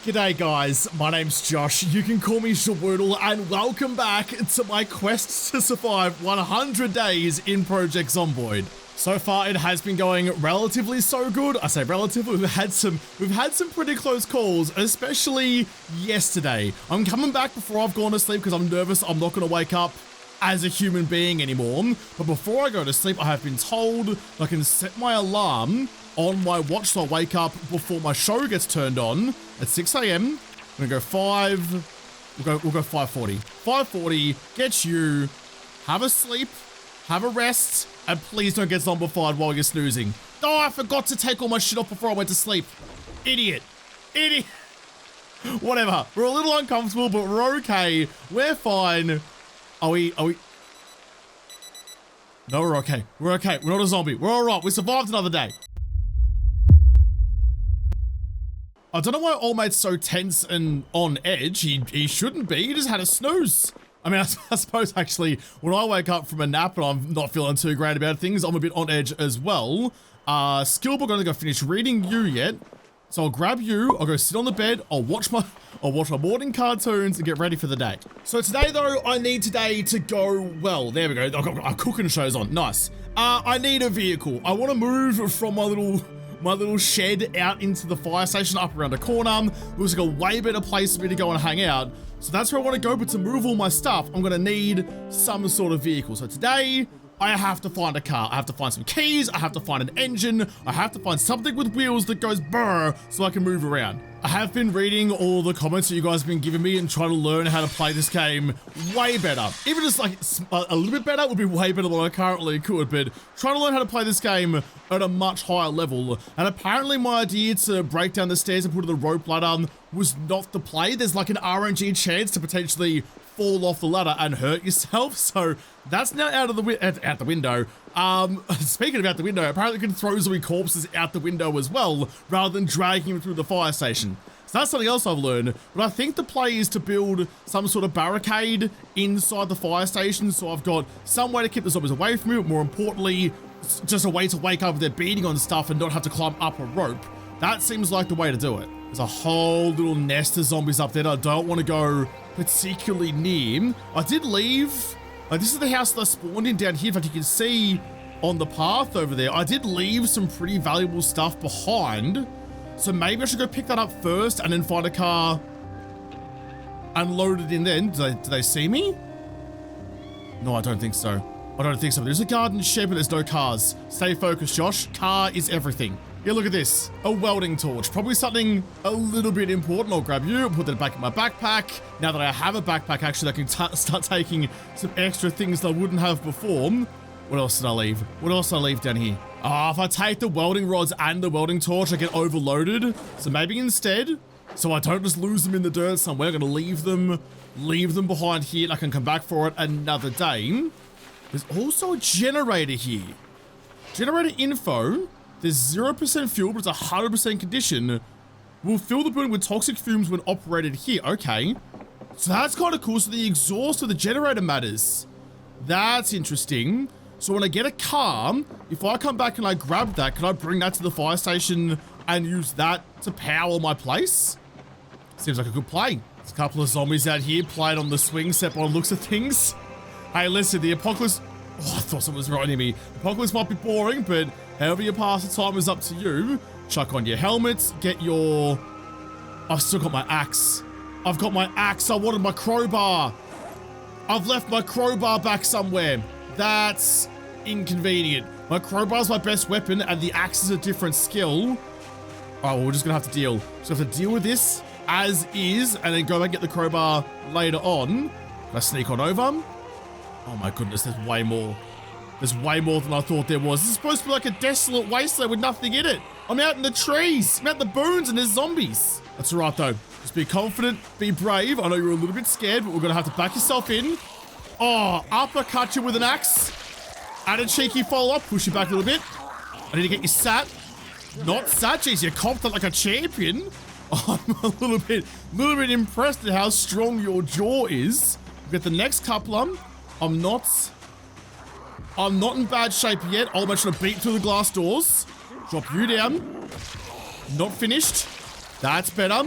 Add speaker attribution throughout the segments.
Speaker 1: G'day guys, my name's Josh, you can call me JaWoodle, and welcome back to my quest to survive 100 days in Project Zomboid. So far it has been going relatively so good. I say relatively, we've had some pretty close calls, especially yesterday. I'm coming back before I've gone to sleep because I'm nervous I'm not going to wake up as a human being anymore. But before I go to sleep, I have been told I can set my alarm on my watch so I wake up before my show gets turned on at 6 a.m. I'm gonna go 5, we'll go 5:40. 5:40, get you, have a sleep, have a rest, and please don't get zombified while you're snoozing. Oh, I forgot to take all my shit off before I went to sleep. Idiot. Idiot. Whatever, we're a little uncomfortable, but we're okay. We're fine. Are we? No, we're okay. We're okay. We're not a zombie. We're all right. We survived another day. I don't know why Old Mate's so tense and on edge. He shouldn't be. He just had a snooze. I mean, I suppose actually, when I wake up from a nap and I'm not feeling too great about things, I'm a bit on edge as well. Skill book, I don't think I've finished reading you yet. So I'll grab you, I'll go sit on the bed, I'll watch my morning cartoons and get ready for the day. So today though, I need today to go, well, there we go. I've got our cooking shows on, nice. I need a vehicle. I want to move from my little shed out into the fire station up around the corner. It was like a way better place for me to go and hang out. So that's where I want to go, but to move all my stuff, I'm going to need some sort of vehicle. So today, I have to find a car. I have to find some keys. I have to find an engine. I have to find something with wheels that goes brr so I can move around. I have been reading all the comments that you guys have been giving me and trying to learn how to play this game way better. Even just like a little bit better would be way better than I currently could, but trying to learn how to play this game at a much higher level. And apparently my idea to break down the stairs and put the rope ladder was not the play. There's like an RNG chance to potentially fall off the ladder and hurt yourself. So that's now out the window. Speaking of out the window, apparently you can throw zombie corpses out the window as well, rather than dragging them through the fire station. So that's something else I've learned, but I think the play is to build some sort of barricade inside the fire station, so I've got some way to keep the zombies away from me, but more importantly, just a way to wake up if they're beating on stuff and not have to climb up a rope. That seems like the way to do it. There's a whole little nest of zombies up there that I don't want to go particularly near. I did leave. This is the house that I spawned in down here. In fact, you can see on the path over there, I did leave some pretty valuable stuff behind. So maybe I should go pick that up first and then find a car and load it in then. Do they see me? No, I don't think so. I don't think so. There's a garden shed, but there's no cars. Stay focused, Josh. Car is everything. Yeah, look at this. A welding torch. Probably something a little bit important. I'll grab you and put that back in my backpack. Now that I have a backpack, actually, I can start taking some extra things that I wouldn't have before. What else did I leave? What else did I leave down here? If I take the welding rods and the welding torch, I get overloaded. So maybe instead, so I don't just lose them in the dirt somewhere, I'm going to leave them behind here and I can come back for it another day. There's also a generator here. Generator info. There's 0% fuel, but it's 100% condition. Will fill the building with toxic fumes when operated here. Okay. So that's kind of cool. So the exhaust of the generator matters. That's interesting. So when I get a car, if I come back and I grab that, can I bring that to the fire station and use that to power my place? Seems like a good play. There's a couple of zombies out here playing on the swing set by the looks of things. Hey, listen, the apocalypse... Oh, I thought someone was right near me. Apocalypse might be boring, but however you pass the time is up to you. Chuck on your helmets, get your... I've still got my axe. I've got my axe. I wanted my crowbar. I've left my crowbar back somewhere. That's inconvenient. My crowbar's my best weapon, and the axe is a different skill. Oh, well, we're just gonna have to deal. So I have to deal with this as is, and then go back and get the crowbar later on. Can I sneak on over? Oh my goodness, there's way more. There's way more than I thought there was. This is supposed to be like a desolate wasteland with nothing in it. I'm out in the trees. I'm out in the boons and there's zombies. That's all right though. Just be confident, be brave. I know you're a little bit scared, but we're gonna have to back yourself in. Oh, uppercut you with an axe. Add a cheeky follow-up, push you back a little bit. I need to get you sat. Not sat, jeez, you comped it like a champion. I'm a little bit impressed at how strong your jaw is. We'll get the next couple on. I'm not in bad shape yet. I'm actually gonna beat through the glass doors. Drop you down. Not finished. That's better.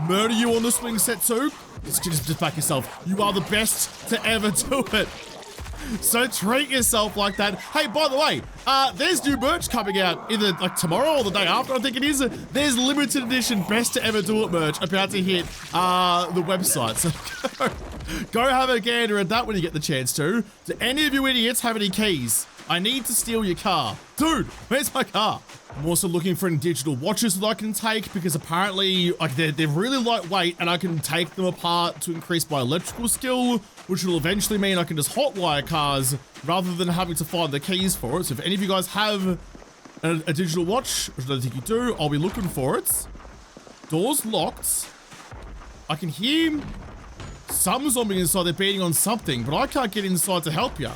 Speaker 1: murder you on the swing set too. Just back yourself. You are the best to ever do it. So treat yourself like that. Hey, by the way, there's new merch coming out either like tomorrow or the day after, I think it is. There's limited edition best to ever do it merch about to hit the website. So go have a gander at that when you get the chance to. Do any of you idiots have any keys? I need to steal your car. Dude, where's my car? I'm also looking for any digital watches that I can take because apparently like they're really lightweight and I can take them apart to increase my electrical skill, which will eventually mean I can just hotwire cars rather than having to find the keys for it. So if any of you guys have a digital watch, which I don't think you do, I'll be looking for it. Door's locked. I can hear some zombie inside. They're beating on something, but I can't get inside to help you.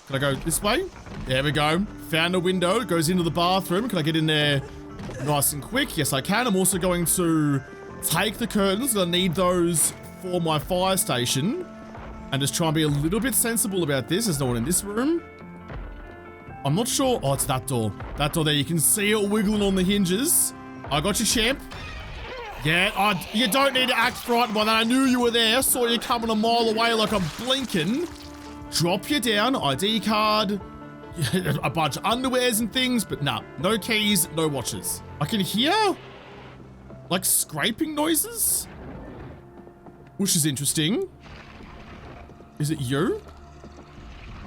Speaker 1: Can I go this way? There we go. Found a window. It goes into the bathroom. Can I get in there nice and quick? Yes, I can. I'm also going to take the curtains. I need those for my fire station. And just try and be a little bit sensible about this. There's no one in this room. I'm not sure. Oh, it's that door. That door there. You can see it wiggling on the hinges. I got you, champ. Yeah, you don't need to act frightened by that. I knew you were there. Saw you coming a mile away like I'm blinking. Drop you down, ID card, a bunch of underwears and things, but nah, no keys, no watches. I can hear like scraping noises, which is interesting. Is it you?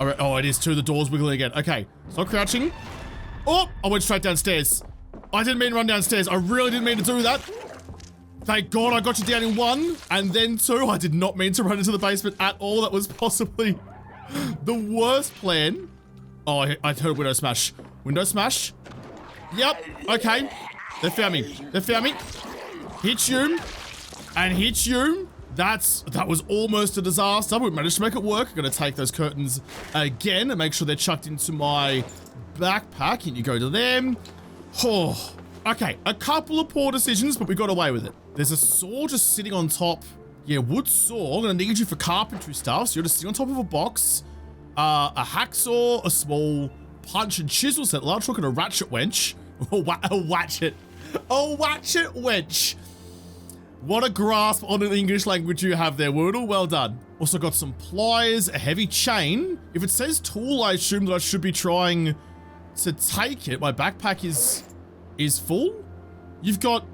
Speaker 1: All right, oh, it is too. The door's wiggling again. Okay, stop crouching. Oh, I went straight downstairs. I didn't mean to run downstairs. I really didn't mean to do that. Thank God I got you down in one and then two. I did not mean to run into the basement at all. That was possibly the worst plan. Oh, I heard window smash. Window smash. Yep. Okay. They found me. They found me. Hit you. And hit you. That was almost a disaster. We managed to make it work. I'm going to take those curtains again and make sure they're chucked into my backpack. And you go to them. Oh. Okay. A couple of poor decisions, but we got away with it. There's a saw just sitting on top. Yeah, wood saw. I'm gonna need you for carpentry stuff. So you're just sitting on top of a box. A hacksaw, a small punch and chisel set, large hook, and a ratchet wench. A watchet. A watchet wench. What a grasp on an English language you have there, JaWoodle. Well done. Also got some pliers, a heavy chain. If it says tool, I assume that I should be trying to take it. My backpack is full. You've got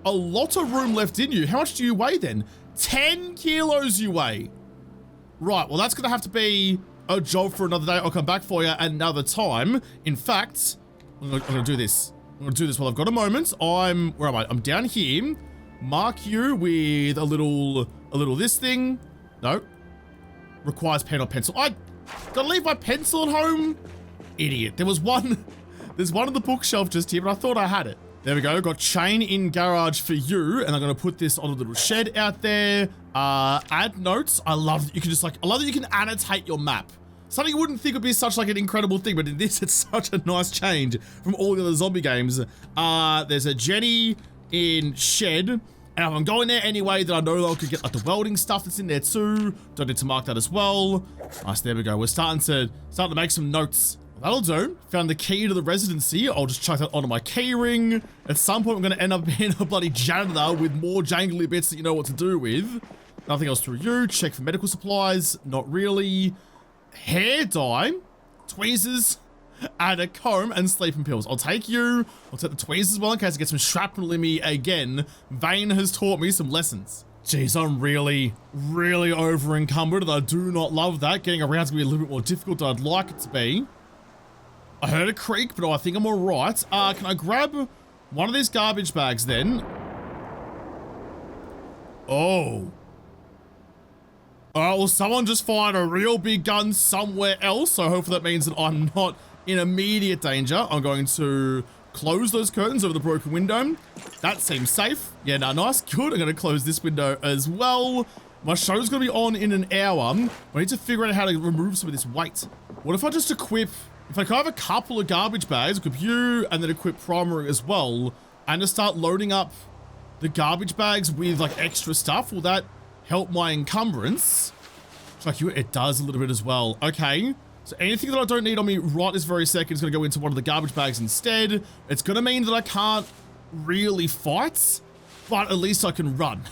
Speaker 1: a lot of room left in you. How much do you weigh then? 10 kilos you weigh. Right, well, that's going to have to be a job for another day. I'll come back for you another time. In fact, I'm going to do this. I'm going to do this while I've got a moment. Where am I? I'm down here. Mark you with a little this thing. No. Requires pen or pencil. I gotta leave my pencil at home. Idiot. There's one on the bookshelf just here, but I thought I had it. There we go. Got chain in garage for you, and I'm gonna put this on a little shed out there. Add notes. I love that you can I love that you can annotate your map. Something you wouldn't think would be such like an incredible thing, but in this, it's such a nice change from all the other zombie games. There's a Jenny in shed, and if I'm going there anyway, then I know that I could get like the welding stuff that's in there too. Don't need to mark that as well. Nice. There we go. We're starting to make some notes. That'll do. Found the key to the residency. I'll just chuck that onto my key ring. At some point, I'm going to end up being a bloody janitor with more jangly bits that you know what to do with. Nothing else through you. Check for medical supplies. Not really. Hair dye. Tweezers. And a comb and sleeping pills. I'll take you. I'll take the tweezers as well in case I get some shrapnel in me again. Vane has taught me some lessons. Jeez, I'm really, really over encumbered, and I do not love that. Getting around is going to be a little bit more difficult than I'd like it to be. I heard a creak, but I think I'm all right. Can I grab one of these garbage bags then? Oh. All right, well, someone just fired a real big gun somewhere else, so hopefully that means that I'm not in immediate danger. I'm going to close those curtains over the broken window. That seems safe. Yeah, no, nice, good. I'm going to close this window as well. My show's going to be on in an hour. I need to figure out how to remove some of this weight. What if I just equip... If I can have a couple of garbage bags, equip you, and then equip primary as well, and just start loading up the garbage bags with like extra stuff, will that help my encumbrance? Like you, it does a little bit as well. Okay, so anything that I don't need on me right this very second is going to go into one of the garbage bags instead. It's going to mean that I can't really fight but at least I can run.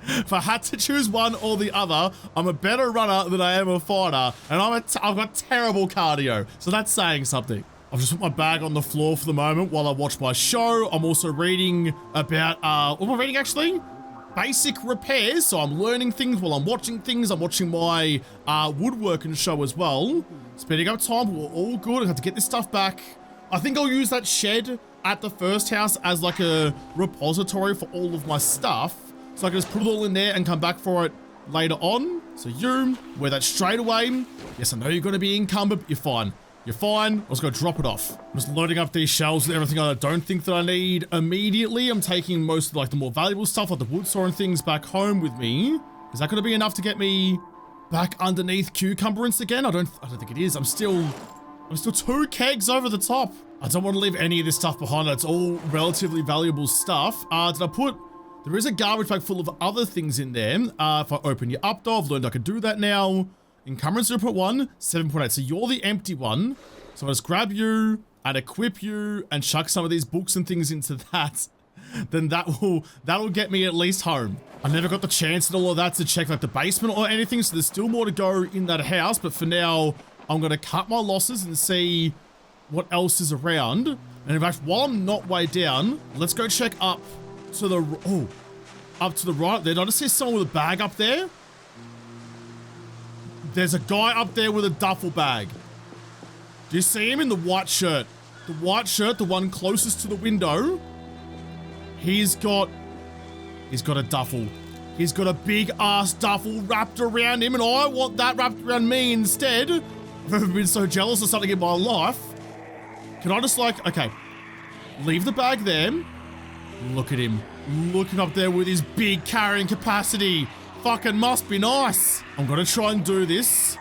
Speaker 1: If I had to choose one or the other, I'm a better runner than I am a fighter, and I've got terrible cardio, so that's saying something. I've just put my bag on the floor for the moment while I watch my show. I'm also reading about, what am I reading actually? Basic repairs, so I'm learning things while I'm watching things. I'm watching my woodworking show as well. Speeding up time, we're all good. I have to get this stuff back. I think I'll use that shed at the first house as like a repository for all of my stuff. So I can just put it all in there and come back for it later on. So you wear that straight away. Yes, I know you're going to be encumbered, but you're fine. You're fine. I was going to drop it off. I'm just loading up these shelves and everything I don't think that I need immediately. I'm taking most of like the more valuable stuff, like the wood saw and things back home with me. Is that going to be enough to get me back underneath encumbrance again? I don't think it is. I'm still 2 kegs over the top. I don't want to leave any of this stuff behind. It's all relatively valuable stuff. There is a garbage bag full of other things in there. If I open you up though, I've learned I can do that now. Encumbrance 0.1, 7.8. So you're the empty one. So I'll just grab you and equip you and chuck some of these books and things into that. Then that'll get me at least home. I never got the chance and all of that to check like the basement or anything. So there's still more to go in that house. But for now, I'm going to cut my losses and see what else is around. And in fact, while I'm not way down, let's go check up to the, up to the right there. Did I just see someone with a bag up there? There's a guy up there with a duffel bag. Do you see him in the white shirt? The white shirt, the one closest to the window. He's got a duffel. He's got a big ass duffel wrapped around him, and I want that wrapped around me instead. I've never been so jealous of something in my life. Can I just like, okay, leave the bag there. Look at him, looking up there with his big carrying capacity. Fucking must be nice. I'm gonna try and do this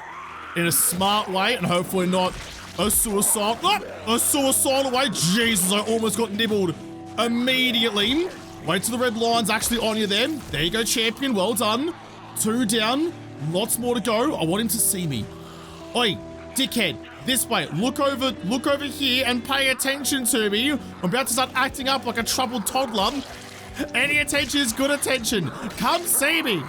Speaker 1: in a smart way and hopefully not a suicidal way. Jesus, I almost got nibbled immediately. Wait till the red line's actually on you then. There you go, champion, well done. 2 down, lots more to go. I want him to see me. Oi, dickhead, this way. Look over here and pay attention to me. I'm about to start acting up like a troubled toddler. Any attention is good attention. Come see me.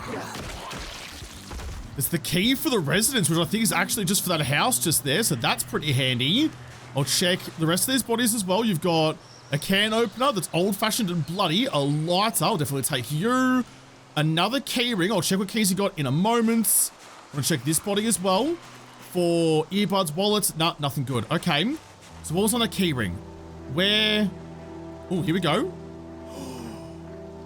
Speaker 1: It's the key for the residence, which I think is actually just for that house just there. So that's pretty handy. I'll check the rest of these bodies as well. You've got a can opener that's old-fashioned and bloody. A lighter. I'll definitely take you. Another key ring. I'll check what keys you got in a moment. I'm going to check this body as well. For earbuds, wallets. Nah, nothing good. Okay. So what was on a key ring? Where? Oh, here we go.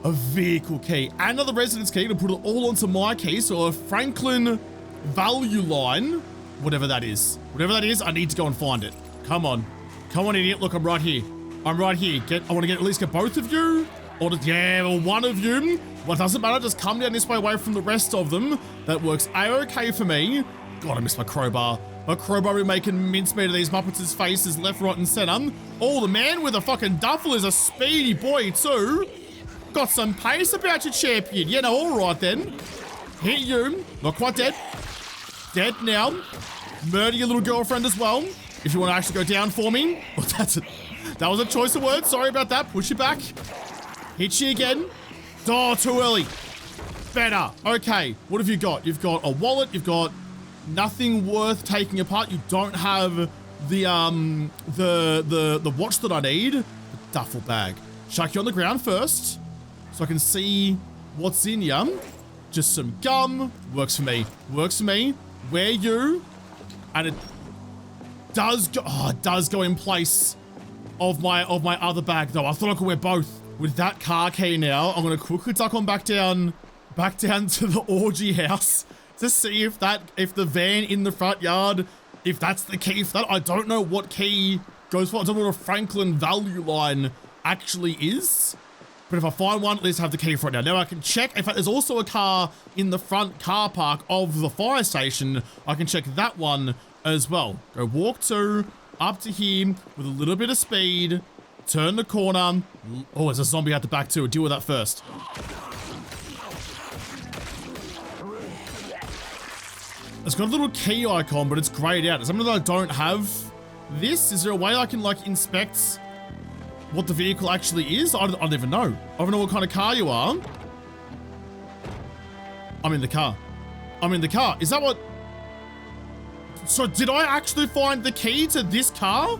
Speaker 1: A vehicle key. Another residence key to put it all onto my key. So a Franklin value line. Whatever that is. Whatever that is, I need to go and find it. Come on. Come on, idiot. Look, I'm right here. I'm right here. I want to at least get both of you. Or just, yeah, well, one of you. Well, it doesn't matter. Just come down this way away from the rest of them. That works A-okay for me. God, I missed my crowbar. My crowbar will be making mincemeat of these Muppets' faces left, right, and center. Oh, the man with a fucking duffel is a speedy boy, too. Got some pace about you, champion. Yeah, no, all right, then. Hit you. Not quite dead. Dead now. Murder your little girlfriend as well. If you want to actually go down for me. Oh, that was a choice of words. Sorry about that. Push you back. Hit you again. Oh, too early. Better. Okay, what have you got? You've got a wallet. You've got nothing worth taking apart. You don't have the watch that I need. The duffel bag. Chuck you on the ground first, so I can see what's in ya. Just some gum. Works for me. Works for me. Wear you, and it does go. Oh, it does go in place of my other bag though. I thought I could wear both. With that car key now, I'm gonna quickly duck on back down to the orgy house to see if the van in the front yard, if that's the key for that. I don't know what key goes for. I don't know what a Franklin value line actually is. But if I find one, at least I have the key for it now. Now I can check. In fact, there's also a car in the front car park of the fire station. I can check that one as well. Go walk up to here with a little bit of speed. Turn the corner. Oh, there's a zombie at the back too. Deal with that first. It's got a little key icon, but it's grayed out. It's something that I don't have. Is there a way I can like inspect what the vehicle actually is? I don't even know. I don't know what kind of car you are. I'm in the car. I'm in the car. Is that what? So did I actually find the key to this car?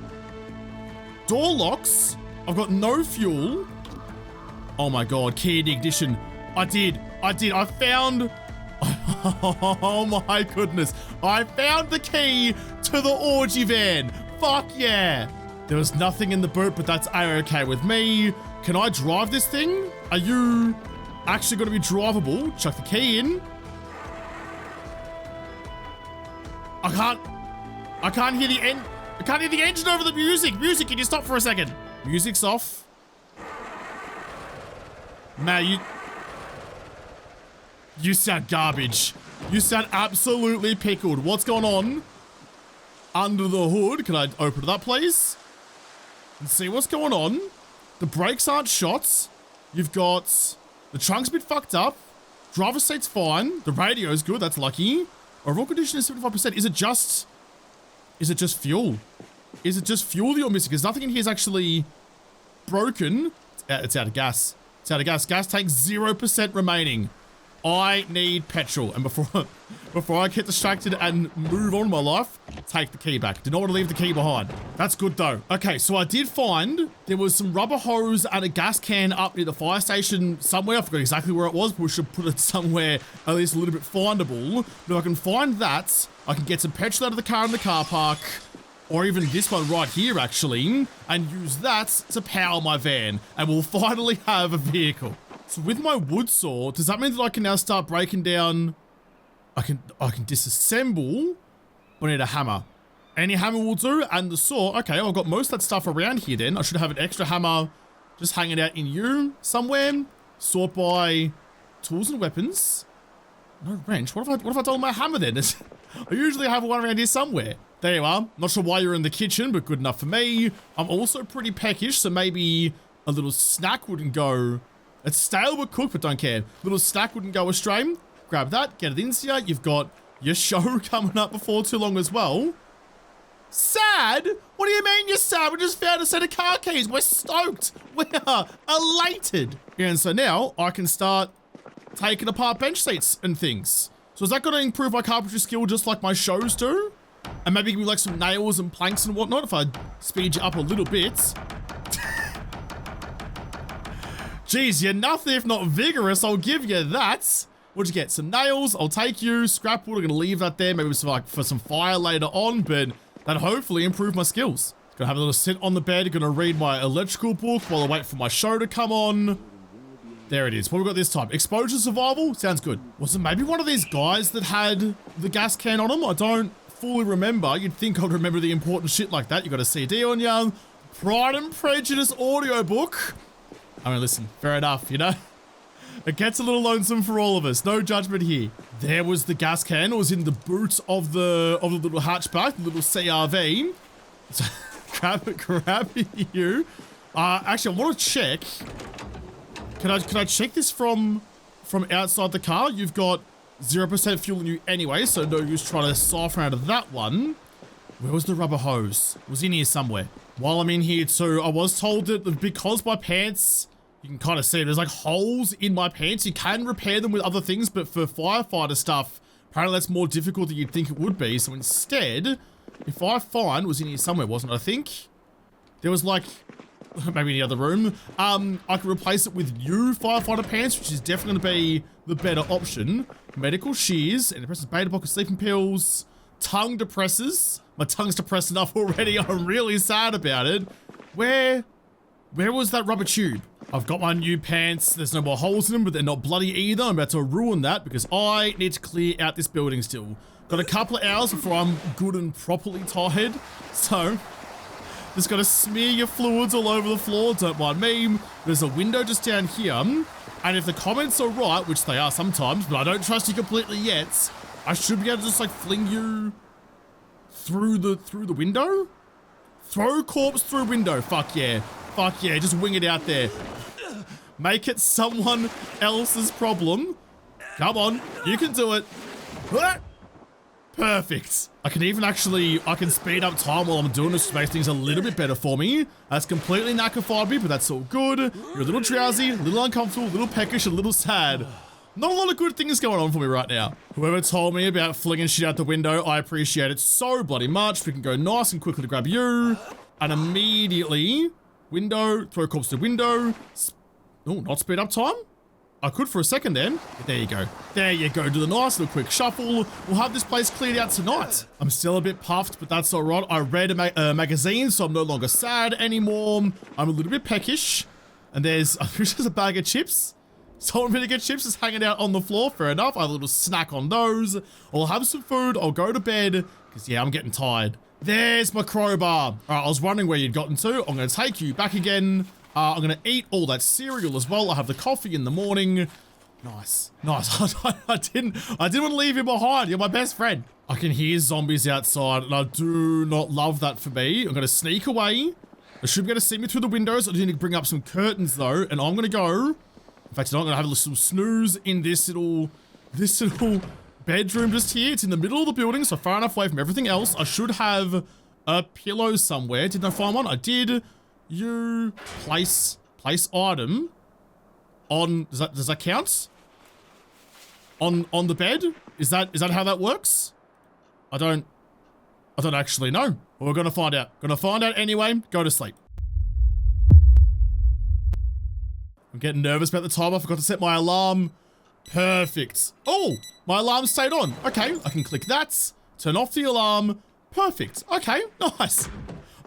Speaker 1: Door locks. I've got no fuel. Oh my God, key in the ignition. I did. I found, oh my goodness. I found the key to the orgy van. Fuck yeah. There was nothing in the boot, but that's A-okay with me. Can I drive this thing? Are you actually going to be drivable? Chuck the key in. I can't hear the engine over the music. Music, can you stop for a second? Music's off. Man, you sound garbage. You sound absolutely pickled. What's going on under the hood? Can I open it up, please? And see what's going on. The brakes aren't shot. You've got the trunk's a bit fucked up. Driver's seat's fine. The radio's good. That's lucky. Overall condition is 75%. Is it just fuel? Is it just fuel that you're missing? Because nothing in here is actually broken. It's out of gas. It's out of gas. Gas tank 0% remaining. I need petrol. And before I get distracted and move on in my life, take the key back. Did not want to leave the key behind. That's good though. Okay, so I did find there was some rubber hose and a gas can up near the fire station somewhere. I forgot exactly where it was, but we should put it somewhere at least a little bit findable. But if I can find that, I can get some petrol out of the car in the car park, or even this one right here actually, and use that to power my van. And we'll finally have a vehicle. So with my wood saw, does that mean that I can now start breaking down? I can disassemble, but I need a hammer. Any hammer will do, and the saw. Okay, I've got most of that stuff around here then. I should have an extra hammer just hanging out in you somewhere. Sort by tools and weapons. No wrench. What if I done my hammer then? I usually have one around here somewhere. There you are. Not sure why you're in the kitchen, but good enough for me. I'm also pretty peckish, so maybe a little snack wouldn't go. It's stale but cooked, but don't care. Little snack wouldn't go astray. Grab that, get it in here. You've got your show coming up before too long as well. Sad? What do you mean you're sad? We just found a set of car keys. We're stoked. We're elated. Yeah, and so now I can start taking apart bench seats and things. So is that going to improve my carpentry skill just like my shows do? And maybe give me like some nails and planks and whatnot if I speed you up a little bit. Jeez, you're nothing if not vigorous. I'll give you that. What'd you get? Some nails. I'll take you. Scrap wood. I'm going to leave that there. Maybe some, like, for some fire later on, but that hopefully improve my skills. Gonna have a little sit on the bed. Gonna read my electrical book while I wait for my show to come on. There it is. What have we got this time? Exposure survival? Sounds good. Was it maybe one of these guys that had the gas can on him? I don't fully remember. You'd think I'd remember the important shit like that. You got a CD on you. Pride and Prejudice audiobook. I mean, listen, fair enough, you know? It gets a little lonesome for all of us. No judgment here. There was the gas can. It was in the boot of the little hatchback, the little CRV. So, grab you. Actually, I want to check. Can I check this from outside the car? You've got 0% fuel in you anyway, so no use trying to siphon out of that one. Where was the rubber hose? It was in here somewhere. While I'm in here too, I was told that because my pants, you can kind of see there's like holes in my pants. You can repair them with other things, but for firefighter stuff, apparently that's more difficult than you'd think it would be. So instead, if I find, it was in here somewhere, wasn't it? I think there was like, maybe in the other room, I could replace it with new firefighter pants, which is definitely going to be the better option. Medical shears, antidepressants, beta blockers, sleeping pills, tongue depressors. My tongue's depressed enough already. I'm really sad about it. Where was that rubber tube? I've got my new pants. There's no more holes in them, but they're not bloody either. I'm about to ruin that because I need to clear out this building still. Got a couple of hours before I'm good and properly tired. So, just got to smear your fluids all over the floor. Don't mind me. There's a window just down here. And if the comments are right, which they are sometimes, but I don't trust you completely yet, I should be able to just like fling you through the window? Throw corpse through window. Fuck yeah. Fuck yeah. Just wing it out there. Make it someone else's problem. Come on. You can do it. Perfect. I can speed up time while I'm doing this to make things a little bit better for me. That's completely knackered me, but that's all good. You're a little drowsy, a little uncomfortable, a little peckish, a little sad. Not a lot of good things going on for me right now. Whoever told me about flinging shit out the window, I appreciate it so bloody much. We can go nice and quickly to grab you. And immediately, window, throw corpse to window. Oh, not speed up time? I could for a second then. But there you go. There you go. Do the nice little quick shuffle. We'll have this place cleared out tonight. I'm still a bit puffed, but that's all right. I read a magazine, so I'm no longer sad anymore. I'm a little bit peckish. And there's a bag of chips. Someone really get chips just hanging out on the floor. Fair enough. I have a little snack on those. I'll have some food. I'll go to bed. Because, yeah, I'm getting tired. There's my crowbar. All right, I was wondering where you'd gotten to. I'm going to take you back again. I'm going to eat all that cereal as well. I have the coffee in the morning. Nice. Nice. I didn't want to leave you behind. You're my best friend. I can hear zombies outside, and I do not love that for me. I'm going to sneak away. They should be able to see me through the windows. I do need to bring up some curtains, though, and I'm going to go. In fact, I'm going to have a little snooze in this little bedroom just here. It's in the middle of the building, so far enough away from everything else. I should have a pillow somewhere. Didn't I find one? I did. You place item on, does that count? On the bed? Is that how that works? I don't actually know. Well, we're going to find out. Going to find out anyway. Go to sleep. I'm getting nervous about the time. I forgot to set my alarm. Perfect. Oh, my alarm stayed on. Okay, I can click that. Turn off the alarm. Perfect. Okay, nice.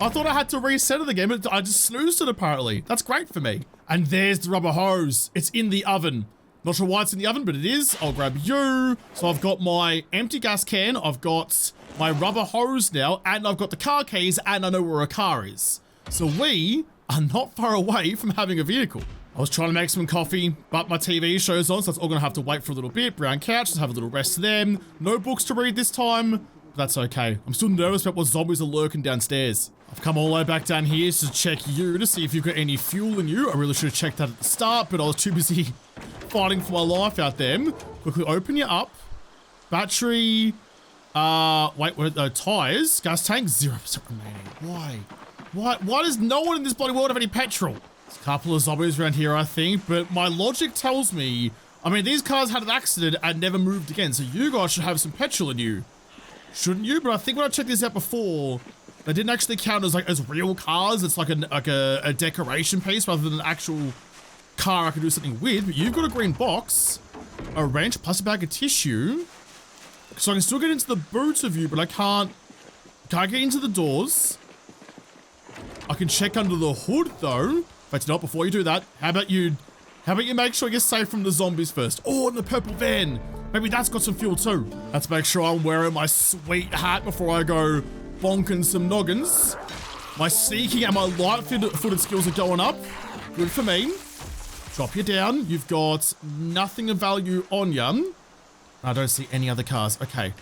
Speaker 1: I thought I had to reset it again, but I just snoozed it apparently. That's great for me. And there's the rubber hose. It's in the oven. Not sure why it's in the oven, but it is. I'll grab you. So I've got my empty gas can. I've got my rubber hose now, and I've got the car keys, and I know where a car is. So we are not far away from having a vehicle. I was trying to make some coffee, but my TV show's on, so that's all gonna have to wait for a little bit. Brown couch, just have a little rest there. No books to read this time, but that's okay. I'm still nervous about what zombies are lurking downstairs. I've come all the way back down here to check you to see if you've got any fuel in you. I really should have checked that at the start, but I was too busy fighting for my life out there. Quickly open you up. Battery, tires, gas tank, 0% remaining. Why does no one in this bloody world have any petrol? There's a couple of zombies around here, I think, but my logic tells me, I mean, these cars had an accident and never moved again, so you guys should have some petrol in you. Shouldn't you? But I think when I checked this out before, they didn't actually count as real cars. It's like a decoration piece rather than an actual car I can do something with. But you've got a green box, a wrench, plus a bag of tissue. So I can still get into the boot of you, but I can't get into the doors. I can check under the hood though. But not before you do that, how about you make sure you're safe from the zombies first? Oh, and the purple van. Maybe that's got some fuel too. Let's make sure I'm wearing my sweet hat before I go bonking some noggins. My sneaking and my light-footed skills are going up. Good for me. Drop you down. You've got nothing of value on you. I don't see any other cars. Okay.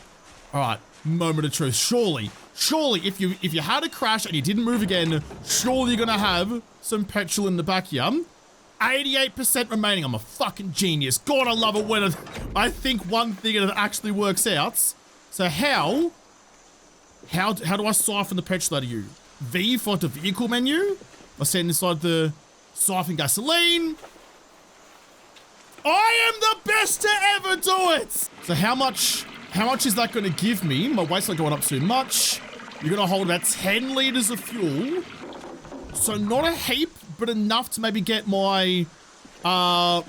Speaker 1: All right. Moment of truth. Surely, if you had a crash and you didn't move again, surely you're gonna have some petrol in the back here. 88% remaining. I'm a fucking genius. God, I love it when I think one thing and it actually works out. So how do I siphon the petrol out of you? V for the vehicle menu. I stand inside the siphon gasoline. I am the best to ever do it. So how much is that going to give me? My weight's not going up too much. You're going to hold about 10 liters of fuel. So not a heap, but enough to maybe get my my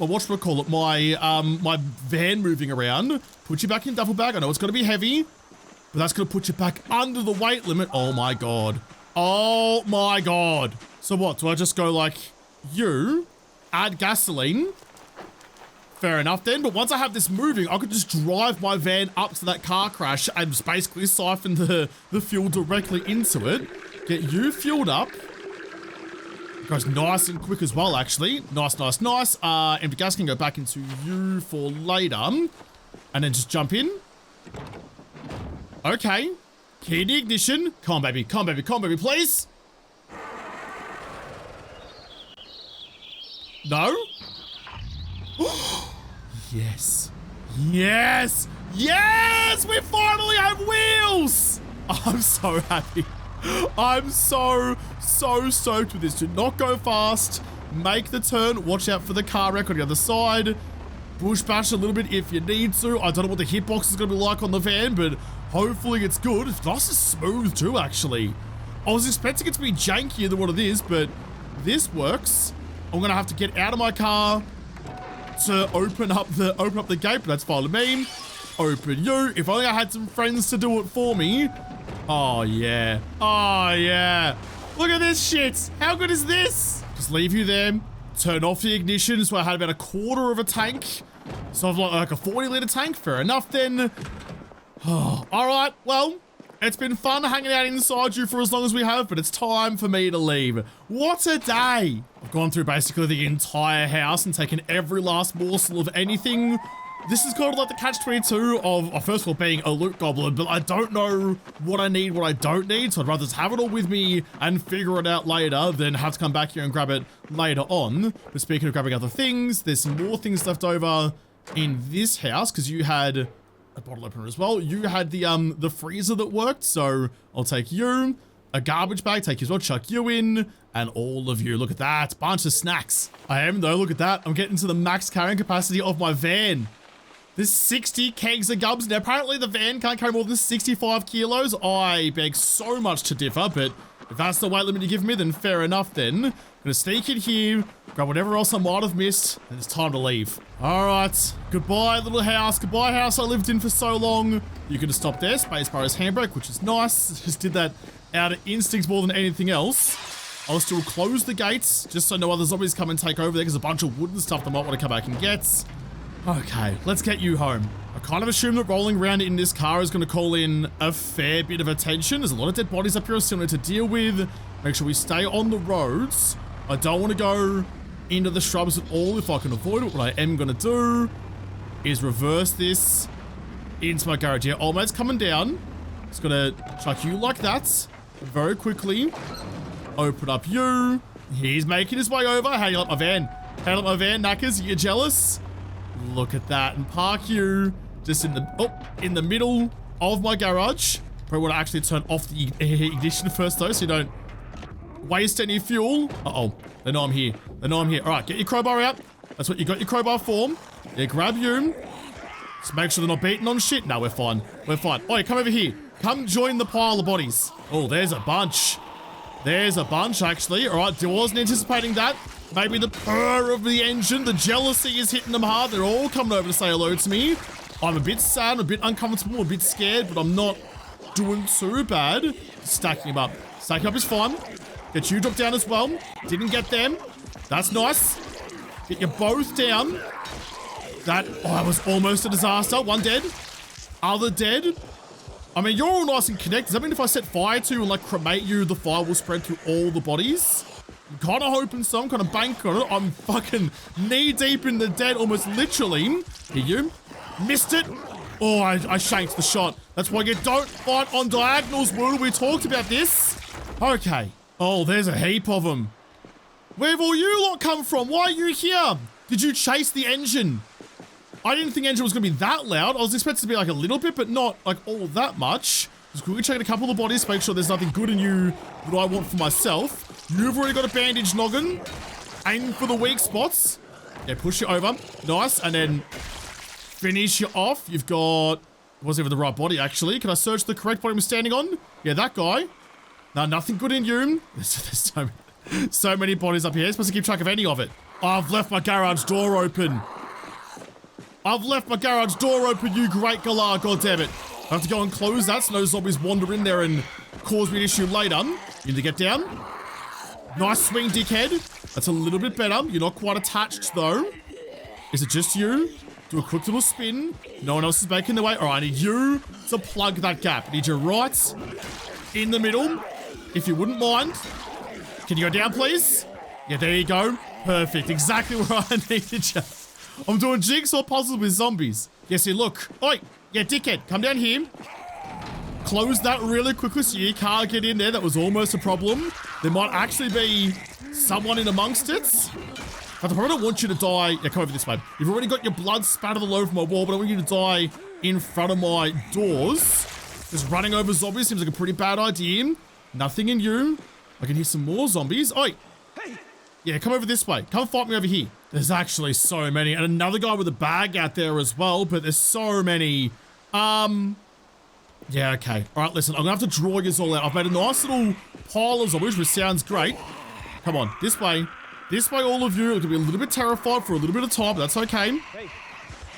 Speaker 1: van moving around. Put you back in duffel bag. I know it's going to be heavy, but that's going to put you back under the weight limit. Oh my God. Oh my God. So what? Do I just go like you, add gasoline? Fair enough then, but once I have this moving, I could just drive my van up to that car crash and just basically siphon the fuel directly into it. Get you fueled up. It goes nice and quick as well, actually. Nice. Empty gas can go back into you for later. And then just jump in. Okay. Key in the ignition. Come on, baby, please. No? Yes. Yes! Yes! We finally have wheels! I'm so happy. I'm so stoked with this. Do not go fast. Make the turn. Watch out for the car wreck on the other side. Bush bash a little bit if you need to. I don't know what the hitbox is going to be like on the van, but hopefully it's good. It's nice and smooth too, actually. I was expecting it to be jankier than what it is, but this works. I'm going to have to get out of my car to open up the gate, but that's fine with me. Open you. If only I had some friends to do it for me. Oh, yeah. Oh, yeah. Look at this shit. How good is this? Just leave you there. Turn off the ignition. So I had about a quarter of a tank. So I've like a 40-litre tank. Fair enough then. Oh, all right. Well, it's been fun hanging out inside you for as long as we have, but it's time for me to leave. What a day. I've gone through basically the entire house and taken every last morsel of anything. This is kind of like the catch-22 of, first of all, being a loot goblin, but I don't know what I need, what I don't need, so I'd rather just have it all with me and figure it out later than have to come back here and grab it later on. But speaking of grabbing other things, there's some more things left over in this house, because you had a bottle opener as well. You had the freezer that worked, so I'll take you. A garbage bag, take you as well, chuck you in, and all of you. Look at that, bunch of snacks. I am though, look at that. I'm getting to the max carrying capacity of my van. There's 60 kegs of gubs. Now, apparently the van can't carry more than 65 kilos. I beg so much to differ, but if that's the weight limit you give me, then fair enough then. I'm gonna sneak in here, grab whatever else I might have missed, and it's time to leave. All right, goodbye little house. Goodbye house I lived in for so long. You can just stop there, spacebar is handbrake, which is nice. Just did that out of instinct more than anything else. I'll still close the gates, just so no other zombies come and take over there, because a bunch of wood and stuff they might want to come back and get. Okay, let's get you home. I kind of assume that rolling around in this car is going to call in a fair bit of attention. There's a lot of dead bodies up here similar to deal with. Make sure we stay on the roads. I don't want to go into the shrubs at all if I can avoid it. What I am going to do is reverse this into my garage. Yeah, old mate's coming down. Just going to chuck you like that very quickly. Open up you. He's making his way over. How do you like my van? How do you like my van, knackers? You jealous? Look at that, and park you just in the middle of my garage. Probably want to actually turn off the ignition first though, so you don't waste any fuel. Uh-oh, they know I'm here. They know I'm here. All right, get your crowbar out. That's what you got your crowbar for. Yeah, grab you. Just make sure they're not beating on shit. No, we're fine. We're fine. Oh, yeah, come over here. Come join the pile of bodies. Oh, there's a bunch. There's a bunch, actually. All right, I wasn't anticipating that. Maybe the purr of the engine, the jealousy is hitting them hard. They're all coming over to say hello to me. I'm a bit sad, I'm a bit uncomfortable, a bit scared, but I'm not doing too bad. Stacking them up. Stacking up is fun. Get you dropped down as well. Didn't get them. That's nice. Get you both down. That was almost a disaster. One dead. Other dead. I mean, you're all nice and connected. Does that mean if I set fire to and like cremate you, the fire will spread through all the bodies? I'm kind of hoping so. I'm kind of banking on it. I'm fucking knee deep in the dead, almost literally. Here you. Missed it. Oh, I shanked the shot. That's why you don't fight on diagonals, Woodle. We talked about this. Okay. Oh, there's a heap of them. Where have all you lot come from? Why are you here? Did you chase the engine? I didn't think the engine was going to be that loud. I was expecting to be like a little bit, but not like all that much. Just quickly check a couple of bodies, make sure there's nothing good in you that I want for myself. You've already got a bandage noggin. Aim for the weak spots. Yeah, push you over. Nice. And then finish you off. You've got... wasn't even the right body, actually. Can I search the correct body I'm standing on? Yeah, that guy. No, nothing good in you. There's so many bodies up here. I'm supposed to keep track of any of it. Oh, I've left my garage door open. I've left my garage door open, you great galah, goddammit. I have to go and close that so no zombies wander in there and cause me an issue later. You need to get down. Nice swing, dickhead. That's a little bit better. You're not quite attached, though. Is it just you? Do a quick little spin. No one else is making the way. All right, I need you to plug that gap. I need you right in the middle, if you wouldn't mind. Can you go down, please? Yeah, there you go. Perfect. Exactly where I needed you. I'm doing jigsaw puzzles with zombies. Yes, see, look. Oi. Yeah, dickhead. Come down here. Close that really quickly so you can't get in there. That was almost a problem. There might actually be someone in amongst it. I probably don't want you to die. Yeah, come over this way. You've already got your blood spattered all over my wall, but I want you to die in front of my doors. Just running over zombies seems like a pretty bad idea. Nothing in you. I can hear some more zombies. Oh, hey. Yeah, come over this way. Come fight me over here. There's actually so many. And another guy with a bag out there as well, but there's so many. Yeah, okay. All right, listen, I'm gonna have to draw you all out. I've made a nice little pile of zombies, which sounds great. Come on, this way. This way, all of you. You're gonna be a little bit terrified for a little bit of time, but that's okay. Hey.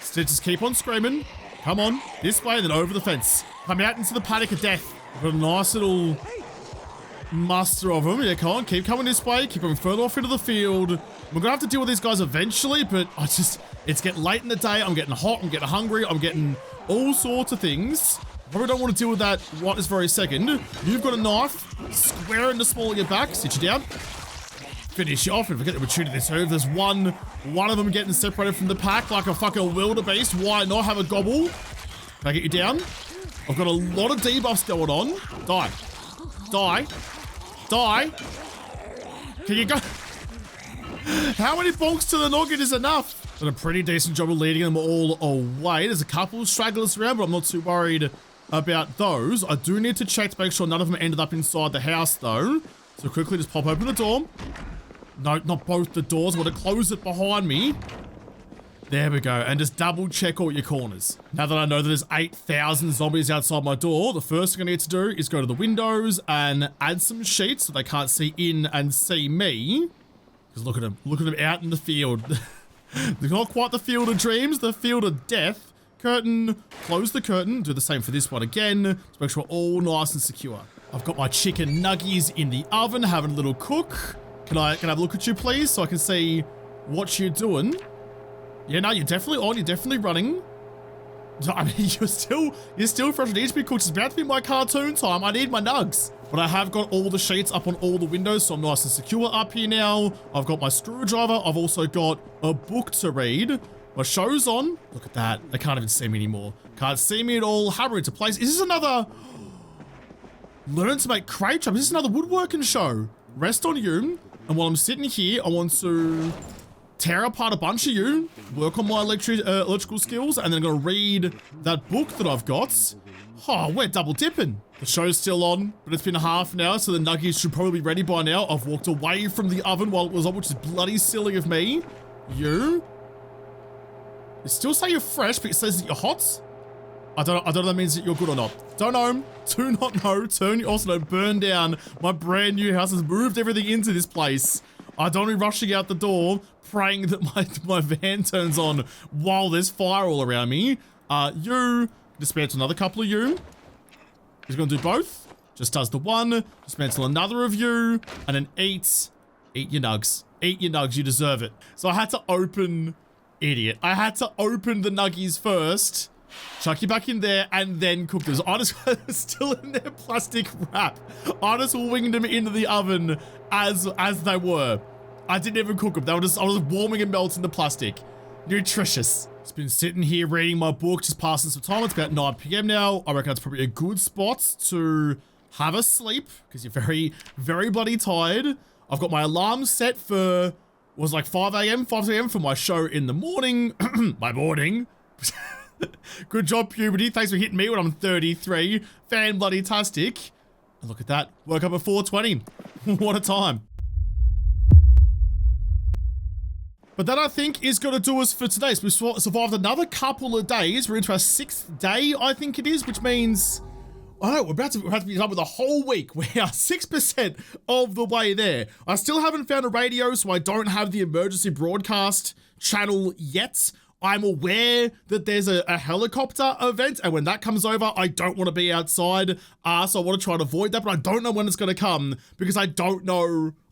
Speaker 1: Just keep on screaming. Come on, this way, and then over the fence. Come out into the paddock of death. I've got a nice little muster of them. Yeah, come on, keep coming this way. Keep them further off into the field. We're gonna have to deal with these guys eventually, but it's getting late in the day. I'm getting hot. I'm getting hungry. I'm getting all sorts of things. Probably don't want to deal with that right this very second. You've got a knife. Square in the small of your back. Sit you down. Finish you off. If we get the opportunity to serve, there's one of them getting separated from the pack like a fucking wildebeest. Why not have a gobble? Can I get you down? I've got a lot of debuffs going on. Die. Die. Die. Can you go? How many bonks to the noggin is enough? Done a pretty decent job of leading them all away. There's a couple of stragglers around, but I'm not too worried about those. I do need to check to make sure none of them ended up inside the house, though. So quickly just pop open the door. No, not both the doors. I want to close it behind me. There we go. And just double check all your corners. Now that I know that there's 8,000 zombies outside my door, the first thing I need to do is go to the windows and add some sheets so they can't see in and see me. Because look at them. Look at them out in the field. They're not quite the field of dreams, the field of death. Curtain, close the curtain. Do the same for this one again. Just make sure we're all nice and secure. I've got my chicken nuggies in the oven, having a little cook. Can I have a look at you, please, so I can see what you're doing? Yeah, no, you're definitely on. You're definitely running. I mean, you're still fresh. It needs to be cooked. It's about to be my cartoon time. I need my nugs. But I have got all the sheets up on all the windows, so I'm nice and secure up here now. I've got my screwdriver. I've also got a book to read. My show's on. Look at that. They can't even see me anymore. Can't see me at all. Hammer into place. Is this another... Learn to make crate traps. Is this another woodworking show? Rest on you. And while I'm sitting here, I want to tear apart a bunch of you, work on my electrical skills, and then I'm going to read that book that I've got. Oh, we're double dipping. The show's still on, but it's been half an hour, so the nuggies should probably be ready by now. I've walked away from the oven while it was on, which is bloody silly of me. You still say you're fresh, but it says that you're hot. I don't know if that means that you're good or not. Don't know. Do not know. Also don't burn down my brand new house. Has moved everything into this place. I don't be rushing out the door, praying that my van turns on while there's fire all around me. You dismantle another couple of you. He's gonna do both. Just does the one. Dismantle another of you, and then eat your nugs. Eat your nugs. You deserve it. So I had to open, idiot. I had to open the nuggies first. Chuck you back in there and then cook those. I just still in their plastic wrap. I just winged them into the oven as they were. I didn't even cook them. I was warming and melting the plastic. Nutritious. Just been sitting here reading my book, just passing some time. It's about 9 p.m. now. I reckon that's probably a good spot to have a sleep because you're very, very bloody tired. I've got my alarm set for, was like 5 a.m. for my show in the morning. My morning. Good job, puberty. Thanks for hitting me when I'm 33. Fan bloody tastic. And look at that. Woke up at 4:20. What a time. But that, I think, is going to do us for today. So we survived another couple of days. We're into our 6th day, I think it is, which means... I don't know, we're about to be done with a whole week. We are 6% of the way there. I still haven't found a radio, so I don't have the emergency broadcast channel yet. I'm aware that there's a helicopter event, and when that comes over, I don't want to be outside, so I want to try and avoid that, but I don't know when it's going to come, because I don't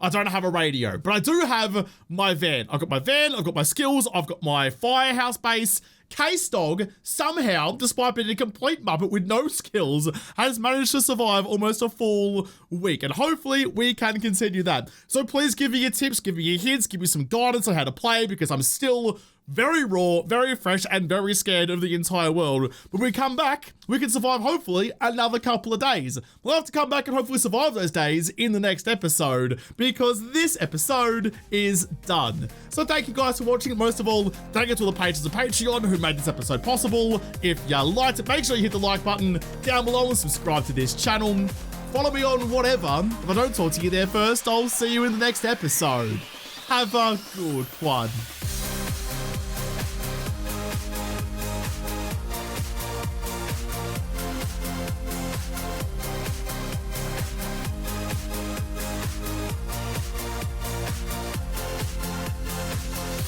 Speaker 1: have a radio, but I do have my van. I've got my van, I've got my skills, I've got my firehouse base. Case Dog, somehow, despite being a complete muppet with no skills, has managed to survive almost a full week, and hopefully we can continue that. So please give me your tips, give me your hints, give me some guidance on how to play, because I'm still very raw, very fresh, and very scared of the entire world. When we come back, we can survive, hopefully, another couple of days. We'll have to come back and hopefully survive those days in the next episode, because this episode is done. So thank you guys for watching. Most of all, thank you to all the patrons of Patreon who made this episode possible. If you liked it, make sure you hit the like button down below and subscribe to this channel. Follow me on whatever. If I don't talk to you there first, I'll see you in the next episode. Have a good one.